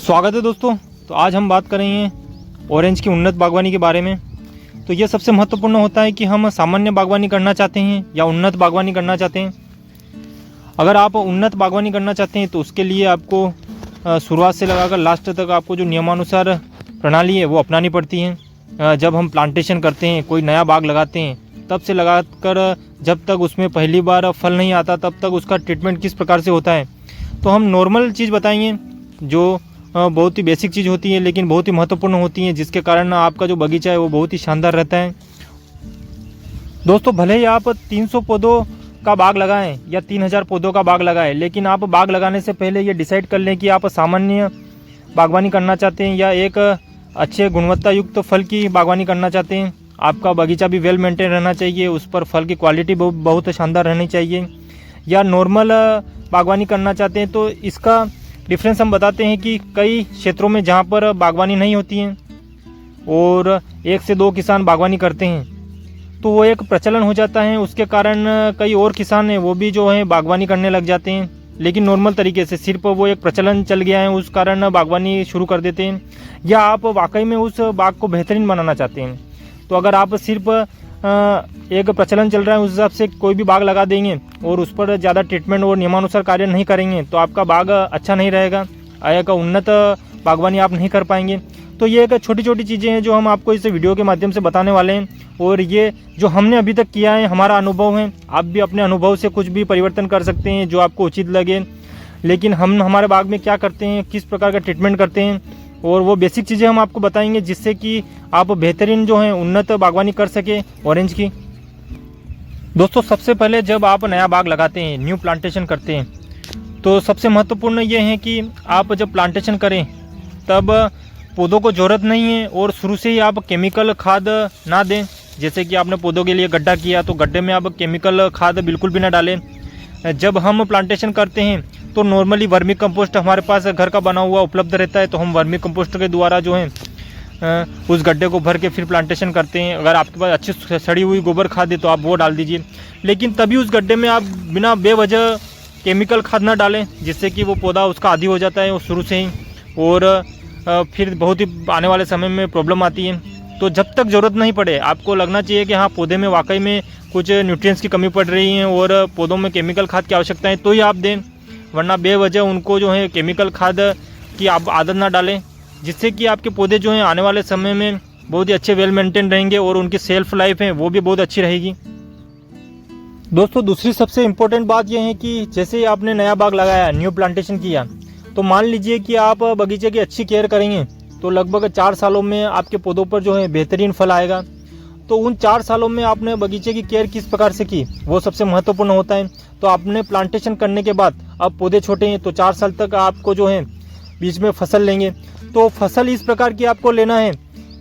स्वागत है दोस्तों। तो आज हम बात करेंगे ऑरेंज की उन्नत बागवानी के बारे में। तो यह सबसे महत्वपूर्ण होता है कि हम सामान्य बागवानी करना चाहते हैं या उन्नत बागवानी करना चाहते हैं। अगर आप उन्नत बागवानी करना चाहते हैं तो उसके लिए आपको शुरुआत से लगाकर लास्ट तक आपको जो नियमानुसार प्रणाली है वो अपनानी पड़ती है। जब हम प्लांटेशन करते हैं, कोई नया बाग लगाते हैं, तब से लगाकर जब तक उसमें पहली बार फल नहीं आता तब तक उसका ट्रीटमेंट किस प्रकार से होता है। तो हम नॉर्मल चीज़ बताएंगे जो बहुत ही बेसिक चीज़ होती है लेकिन बहुत ही महत्वपूर्ण होती है, जिसके कारण आपका जो बगीचा है वो बहुत ही शानदार रहता है। दोस्तों, भले ही आप 300 पौधों का बाग लगाएं या 3000 पौधों का बाग लगाएं, लेकिन आप बाग लगाने से पहले ये डिसाइड कर लें कि आप सामान्य बागवानी करना चाहते हैं या एक अच्छे गुणवत्ता युक्त फल की बागवानी करना चाहते हैं। आपका बगीचा भी वेल मेंटेन रहना चाहिए, उस पर फल की क्वालिटी बहुत शानदार रहनी चाहिए। या नॉर्मल बागवानी करना चाहते हैं तो इसका डिफरेंस हम बताते हैं कि कई क्षेत्रों में जहाँ पर बागवानी नहीं होती है और 1 से 2 किसान बागवानी करते हैं तो वो एक प्रचलन हो जाता है। उसके कारण कई और किसान हैं वो भी जो है बागवानी करने लग जाते हैं, लेकिन नॉर्मल तरीके से सिर्फ वो एक प्रचलन चल गया है, उस कारण बागवानी शुरू कर देते हैं। या आप वाकई में उस बाग को बेहतरीन बनाना चाहते हैं तो अगर आप सिर्फ एक प्रचलन चल रहा है उस हिसाब से कोई भी बाग लगा देंगे और उस पर ज़्यादा ट्रीटमेंट और नियमानुसार कार्य नहीं करेंगे तो आपका बाग अच्छा नहीं रहेगा, एक उन्नत बागवानी आप नहीं कर पाएंगे। तो ये एक छोटी छोटी चीज़ें हैं जो हम आपको इस वीडियो के माध्यम से बताने वाले हैं, और ये जो हमने अभी तक किया है हमारा अनुभव है। आप भी अपने अनुभव से कुछ भी परिवर्तन कर सकते हैं जो आपको उचित लगे, लेकिन हम हमारे बाग में क्या करते हैं, किस प्रकार का ट्रीटमेंट करते हैं, और वो बेसिक चीज़ें हम आपको बताएंगे जिससे कि आप बेहतरीन जो है उन्नत बागवानी कर सके ऑरेंज की। दोस्तों, सबसे पहले जब आप नया बाग लगाते हैं, न्यू प्लांटेशन करते हैं, तो सबसे महत्वपूर्ण ये है कि आप जब प्लांटेशन करें तब पौधों को ज़रूरत नहीं है और शुरू से ही आप केमिकल खाद ना दें। जैसे कि आपने पौधों के लिए गड्ढा किया तो गड्ढे में आप केमिकल खाद बिल्कुल भी ना डालें। जब हम प्लांटेशन करते हैं तो नॉर्मली वर्मी कंपोस्ट हमारे पास घर का बना हुआ उपलब्ध रहता है, तो हम वर्मी कंपोस्ट के द्वारा जो है उस गड्ढे को भर के फिर प्लांटेशन करते हैं। अगर आपके पास अच्छी सड़ी हुई गोबर खाद है तो आप वो डाल दीजिए, लेकिन तभी उस गड्ढे में आप बिना बेवजह केमिकल खाद ना डालें, जिससे कि वो पौधा उसका आदी हो जाता है शुरू से ही, और फिर बहुत ही आने वाले समय में प्रॉब्लम आती है। तो जब तक ज़रूरत नहीं पड़े, आपको लगना चाहिए कि हाँ पौधे में वाकई में कुछ न्यूट्रिएंट्स की कमी पड़ रही है और पौधों में केमिकल खाद की आवश्यकता है, तो ही आप दें, वरना बेवजह उनको जो है केमिकल खाद की आप आदत ना डालें, जिससे कि आपके पौधे जो हैं आने वाले समय में बहुत ही अच्छे वेल मेंटेन रहेंगे और उनकी सेल्फ लाइफ है वो भी बहुत अच्छी रहेगी। दोस्तों, दूसरी सबसे इम्पोर्टेंट बात यह है कि जैसे ही आपने नया बाग लगाया, न्यू प्लांटेशन किया, तो मान लीजिए कि आप बगीचे की अच्छी केयर करेंगे तो लगभग 4 सालों में आपके पौधों पर जो है बेहतरीन फल आएगा। तो उन 4 सालों में आपने बगीचे की केयर किस प्रकार से की वो सबसे महत्वपूर्ण होता है। तो आपने प्लांटेशन करने के बाद अब पौधे छोटे हैं तो 4 साल तक आपको जो है बीच में फसल लेंगे, तो फसल इस प्रकार की आपको लेना है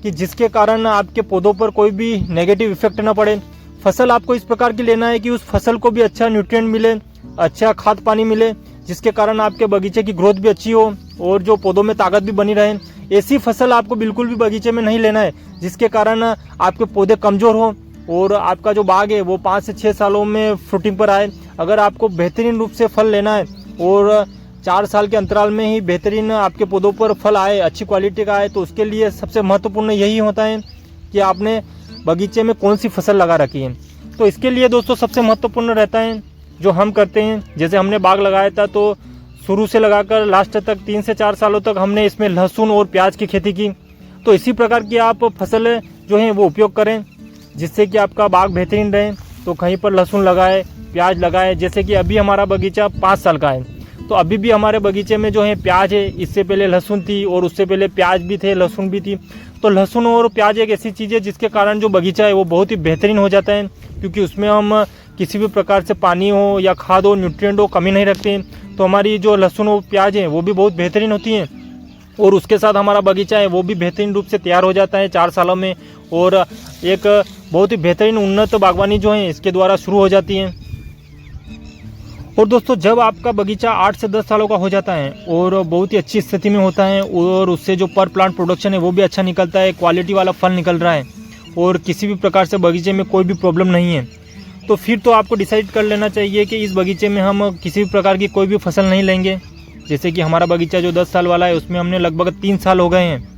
कि जिसके कारण आपके पौधों पर कोई भी नेगेटिव इफेक्ट ना पड़े। फसल आपको इस प्रकार की लेना है कि उस फसल को भी अच्छा न्यूट्रिएंट मिले, अच्छा खाद पानी मिले, जिसके कारण आपके बगीचे की ग्रोथ भी अच्छी हो और जो पौधों में ताकत भी बनी रहे। ऐसी फसल आपको बिल्कुल भी बगीचे में नहीं लेना है जिसके कारण आपके पौधे कमज़ोर हो और आपका जो बाग है वो 5 से 6 सालों में फ्रूटिंग पर आए। अगर आपको बेहतरीन रूप से फल लेना है और 4 साल के अंतराल में ही बेहतरीन आपके पौधों पर फल आए, अच्छी क्वालिटी का आए, तो उसके लिए सबसे महत्वपूर्ण यही होता है कि आपने बगीचे में कौन सी फसल लगा रखी है। तो इसके लिए दोस्तों सबसे महत्वपूर्ण रहता है जो हम करते हैं, जैसे हमने बाग लगाया था तो शुरू से लगाकर लास्ट तक 3 से 4 सालों तक हमने इसमें लहसुन और प्याज की खेती की। तो इसी प्रकार की आप फसल जो हैं वो उपयोग करें जिससे कि आपका बाग बेहतरीन रहे। तो कहीं पर लहसुन लगाए, प्याज लगाए, जैसे कि अभी हमारा बगीचा 5 साल का है तो अभी भी हमारे बगीचे में जो है प्याज है, इससे पहले लहसुन थी और उससे पहले प्याज भी थे, लहसुन भी थी। तो लहसुन और प्याज एक ऐसी चीज़ है जिसके कारण जो बगीचा है वो बहुत ही बेहतरीन हो जाता है, क्योंकि उसमें हम किसी भी प्रकार से पानी हो या खाद हो, न्यूट्रिएंट हो, कमी नहीं रखते हैं। तो हमारी जो लहसुन और प्याज है वो भी बहुत बेहतरीन होती हैं और उसके साथ हमारा बगीचा है वो भी बेहतरीन रूप से तैयार हो जाता है 4 सालों में, और एक बहुत ही बेहतरीन उन्नत बागवानी जो है इसके द्वारा शुरू हो जाती है। और दोस्तों, जब आपका बगीचा 8 से 10 सालों का हो जाता है और बहुत ही अच्छी स्थिति में होता है और उससे जो पर प्लांट प्रोडक्शन है वो भी अच्छा निकलता है, क्वालिटी वाला फल निकल रहा है और किसी भी प्रकार से बगीचे में कोई भी प्रॉब्लम नहीं है, तो फिर तो आपको डिसाइड कर लेना चाहिए कि इस बगीचे में हम किसी भी प्रकार की कोई भी फसल नहीं लेंगे। जैसे कि हमारा बगीचा जो 10 साल वाला है उसमें हमने लगभग 3 साल हो गए हैं।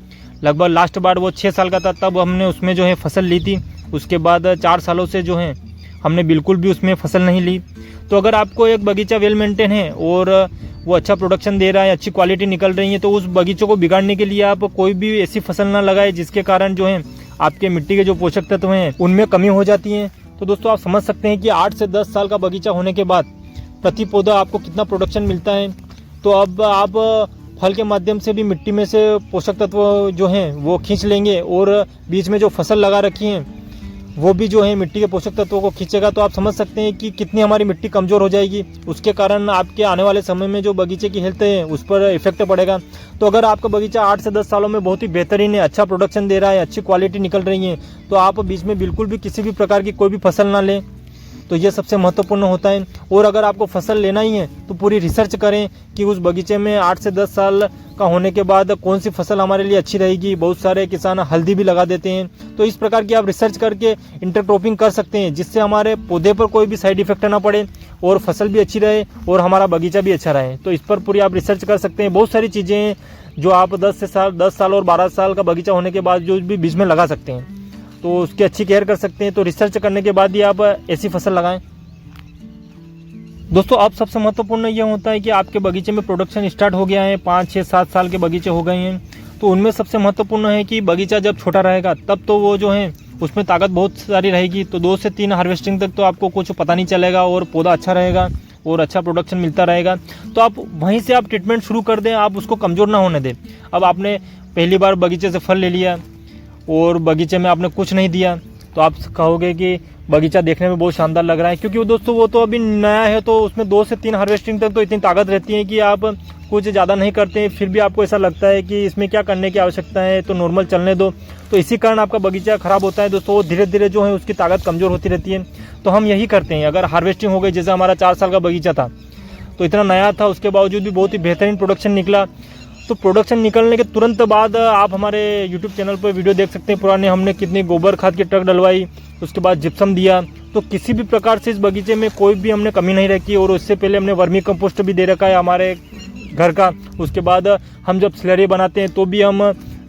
लगभग लास्ट बार वो 6 साल का था तब हमने उसमें जो है फसल ली थी। उसके बाद 4 सालों से जो है हमने बिल्कुल भी उसमें फसल नहीं ली। तो अगर आपको एक बगीचा वेल मेंटेन है और वो अच्छा प्रोडक्शन दे रहा है, अच्छी क्वालिटी निकल रही है, तो उस बगीचे को बिगाड़ने के लिए आप कोई भी ऐसी फसल ना लगाए जिसके कारण जो है आपके मिट्टी के जो पोषक तत्व हैं उनमें कमी हो जाती है। तो दोस्तों आप समझ सकते हैं कि 8 से 10 साल का बगीचा होने के बाद प्रति पौधा आपको कितना प्रोडक्शन मिलता है। तो अब आप फल के माध्यम से भी मिट्टी में से पोषक तत्व जो हैं वो खींच लेंगे और बीच में जो फसल लगा रखी है वो भी जो है मिट्टी के पोषक तत्वों को खींचेगा। तो आप समझ सकते हैं कि कितनी हमारी मिट्टी कमज़ोर हो जाएगी। उसके कारण आपके आने वाले समय में जो बगीचे की हेल्थ है उस पर इफेक्ट पड़ेगा। तो अगर आपका बगीचा 8 से 10 सालों में बहुत ही बेहतरीन है, अच्छा प्रोडक्शन दे रहा है, अच्छी क्वालिटी निकल रही है, तो आप बीच में बिल्कुल भी किसी भी प्रकार की कोई भी फसल ना लें। तो ये सबसे महत्वपूर्ण होता है। और अगर आपको फसल लेना ही है तो पूरी रिसर्च करें कि उस बगीचे में 8 से 10 साल का होने के बाद कौन सी फसल हमारे लिए अच्छी रहेगी। बहुत सारे किसान हल्दी भी लगा देते हैं। तो इस प्रकार की आप रिसर्च करके इंटरक्रॉपिंग कर सकते हैं जिससे हमारे पौधे पर कोई भी साइड इफेक्ट ना पड़े और फसल भी अच्छी रहे और हमारा बगीचा भी अच्छा रहे। तो इस पर पूरी आप रिसर्च कर सकते हैं। बहुत सारी चीज़ें हैं जो आप 10 साल और 12 साल का बगीचा होने के बाद जो भी बीज में लगा सकते हैं, तो उसकी अच्छी केयर कर सकते हैं। तो रिसर्च करने के बाद ही आप ऐसी फसल लगाएं। दोस्तों अब सबसे महत्वपूर्ण ये होता है कि आपके बगीचे में प्रोडक्शन स्टार्ट हो गया है, 5, 6, 7 साल के बगीचे हो गए हैं, तो उनमें सबसे महत्वपूर्ण है कि बगीचा जब छोटा रहेगा तब तो वो जो है उसमें ताकत बहुत सारी रहेगी। तो 2 से 3 हार्वेस्टिंग तक तो आपको कुछ पता नहीं चलेगा और पौधा अच्छा रहेगा और अच्छा प्रोडक्शन मिलता रहेगा। तो आप वहीं से आप ट्रीटमेंट शुरू कर दें, आप उसको कमज़ोर ना होने दें। अब आपने पहली बार बगीचे से फल ले लिया और बगीचे में आपने कुछ नहीं दिया तो आप कहोगे कि बगीचा देखने में बहुत शानदार लग रहा है, क्योंकि वो दोस्तों वो तो अभी नया है। तो उसमें 2 से 3 हार्वेस्टिंग तक तो इतनी ताकत रहती है कि आप कुछ ज़्यादा नहीं करते हैं, फिर भी आपको ऐसा लगता है कि इसमें क्या करने की आवश्यकता है, तो नॉर्मल चलने दो। तो इसी कारण आपका बगीचा ख़राब होता है दोस्तों। वो धीरे धीरे जो है उसकी ताकत कमज़ोर होती रहती है। तो हम यही करते हैं। अगर हार्वेस्टिंग हो गई, जैसे हमारा 4 साल का बगीचा था तो इतना नया था, उसके बावजूद भी बहुत ही बेहतरीन प्रोडक्शन निकला। तो प्रोडक्शन निकलने के तुरंत बाद आप हमारे YouTube चैनल पर वीडियो देख सकते हैं पुराने, हमने कितनी गोबर खाद की ट्रक डलवाई, उसके बाद जिप्सम दिया। तो किसी भी प्रकार से इस बगीचे में कोई भी हमने कमी नहीं रखी। और उससे पहले हमने वर्मी कंपोस्ट भी दे रखा है हमारे घर का। उसके बाद हम जब स्लरी बनाते हैं तो भी हम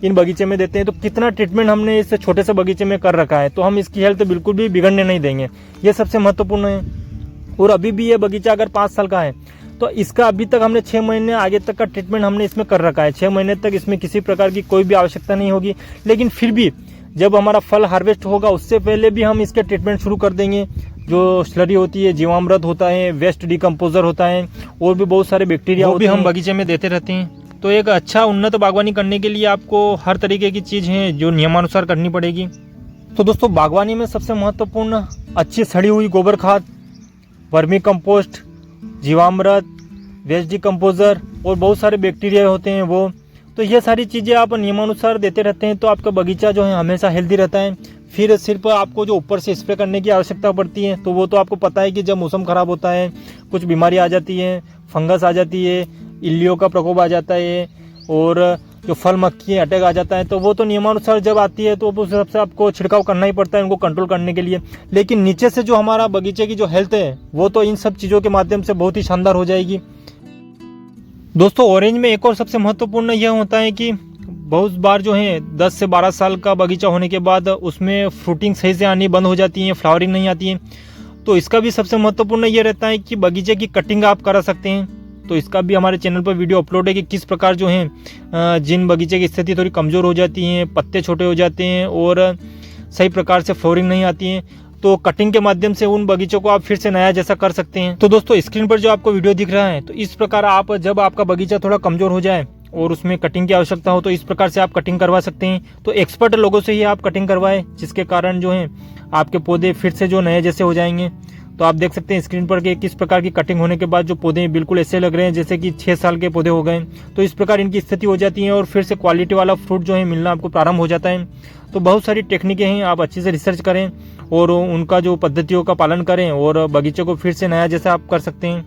इन बगीचे में देते हैं। तो कितना ट्रीटमेंट हमने इस छोटे से बगीचे में कर रखा है। तो हम इसकी हेल्थ बिल्कुल भी बिगड़ने नहीं देंगे, ये सबसे महत्वपूर्ण है। और अभी भी ये बगीचा अगर 5 साल का है तो इसका अभी तक हमने 6 महीने आगे तक का ट्रीटमेंट हमने इसमें कर रखा है। 6 महीने तक इसमें किसी प्रकार की कोई भी आवश्यकता नहीं होगी। लेकिन फिर भी जब हमारा फल हार्वेस्ट होगा उससे पहले भी हम इसके ट्रीटमेंट शुरू कर देंगे। जो स्लरी होती है, जीवामृत होता है, वेस्ट डिकम्पोजर होता है और भी बहुत सारे बैक्टीरिया वो भी हम बगीचे में देते रहते हैं। तो एक अच्छा उन्नत बागवानी करने के लिए आपको हर तरीके की चीज़ है जो नियमानुसार करनी पड़ेगी। तो दोस्तों बागवानी में सबसे महत्वपूर्ण अच्छी सड़ी हुई गोबर खाद, वर्मी कंपोस्ट, जीवामृत, वेस्ट डिकम्पोजर और बहुत सारे बैक्टीरिया होते हैं वो। तो ये सारी चीज़ें आप नियमानुसार देते रहते हैं तो आपका बगीचा जो है हमेशा हेल्दी रहता है। फिर सिर्फ आपको जो ऊपर से स्प्रे करने की आवश्यकता पड़ती है तो वो तो आपको पता है कि जब मौसम ख़राब होता है, कुछ बीमारी आ जाती है, फंगस आ जाती है, इल्लियों का प्रकोप आ जाता है और जो फल मक्खी अटैक आ जाता है, तो वो तो नियमानुसार जब आती है तो उस हिसाब से आपको छिड़काव करना ही पड़ता है उनको कंट्रोल करने के लिए। लेकिन नीचे से जो हमारा बगीचे की जो हेल्थ है वो तो इन सब चीज़ों के माध्यम से बहुत ही शानदार हो जाएगी। दोस्तों ऑरेंज में एक और सबसे महत्वपूर्ण यह होता है कि बहुत बार जो है 10 से 12 साल का बगीचा होने के बाद उसमें फ्रूटिंग सही से आनी बंद हो जाती है, फ्लावरिंग नहीं आती है। तो इसका भी सबसे महत्वपूर्ण ये रहता है कि बगीचे की कटिंग आप करा सकते हैं। तो इसका भी हमारे चैनल पर वीडियो अपलोड है कि किस प्रकार जो है जिन बगीचे की स्थिति थोड़ी कमज़ोर हो जाती हैं, पत्ते छोटे हो जाते हैं और सही प्रकार से फ्लोरिंग नहीं आती है, तो कटिंग के माध्यम से उन बगीचों को आप फिर से नया जैसा कर सकते हैं। तो दोस्तों स्क्रीन पर जो आपको वीडियो दिख रहा है तो इस प्रकार आप जब आपका बगीचा थोड़ा कमज़ोर हो जाए और उसमें कटिंग की आवश्यकता हो तो इस प्रकार से आप कटिंग करवा सकते हैं। तो एक्सपर्ट लोगों से ही आप कटिंग करवाएं जिसके कारण जो है आपके पौधे फिर से जो नए जैसे हो जाएंगे। तो आप देख सकते हैं स्क्रीन पर कि किस प्रकार की कटिंग होने के बाद जो पौधे बिल्कुल ऐसे लग रहे हैं जैसे कि 6 साल के पौधे हो गए। तो इस प्रकार इनकी स्थिति हो जाती है और फिर से क्वालिटी वाला फ्रूट जो है मिलना आपको प्रारंभ हो जाता है। तो बहुत सारी टेक्निकें हैं, आप अच्छे से रिसर्च करें और उनका जो पद्धतियों का पालन करें और बगीचे को फिर से नया जैसा आप कर सकते हैं।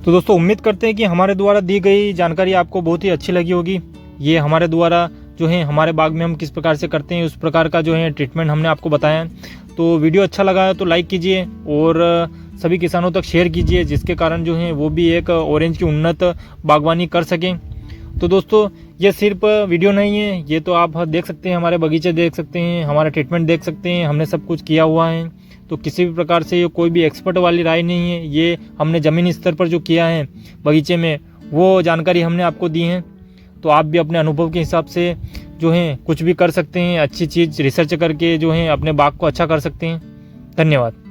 तो दोस्तों उम्मीद करते हैं कि हमारे द्वारा दी गई जानकारी आपको बहुत ही अच्छी लगी होगी। ये हमारे द्वारा जो है हमारे बाग में हम किस प्रकार से करते हैं उस प्रकार का जो है ट्रीटमेंट हमने आपको बताया। तो वीडियो अच्छा लगा है तो लाइक कीजिए और सभी किसानों तक शेयर कीजिए, जिसके कारण जो है वो भी एक ऑरेंज की उन्नत बागवानी कर सकें। तो दोस्तों ये सिर्फ वीडियो नहीं है, ये तो आप देख सकते हैं, हमारे बगीचे देख सकते हैं, हमारा ट्रीटमेंट देख सकते हैं, हमने सब कुछ किया हुआ है। तो किसी भी प्रकार से ये कोई भी एक्सपर्ट वाली राय नहीं है, ये हमने ज़मीनी स्तर पर जो किया है बगीचे में वो जानकारी हमने आपको दी है। तो आप भी अपने अनुभव के हिसाब से जो है कुछ भी कर सकते हैं, अच्छी चीज़ रिसर्च करके जो है अपने बाग को अच्छा कर सकते हैं। धन्यवाद।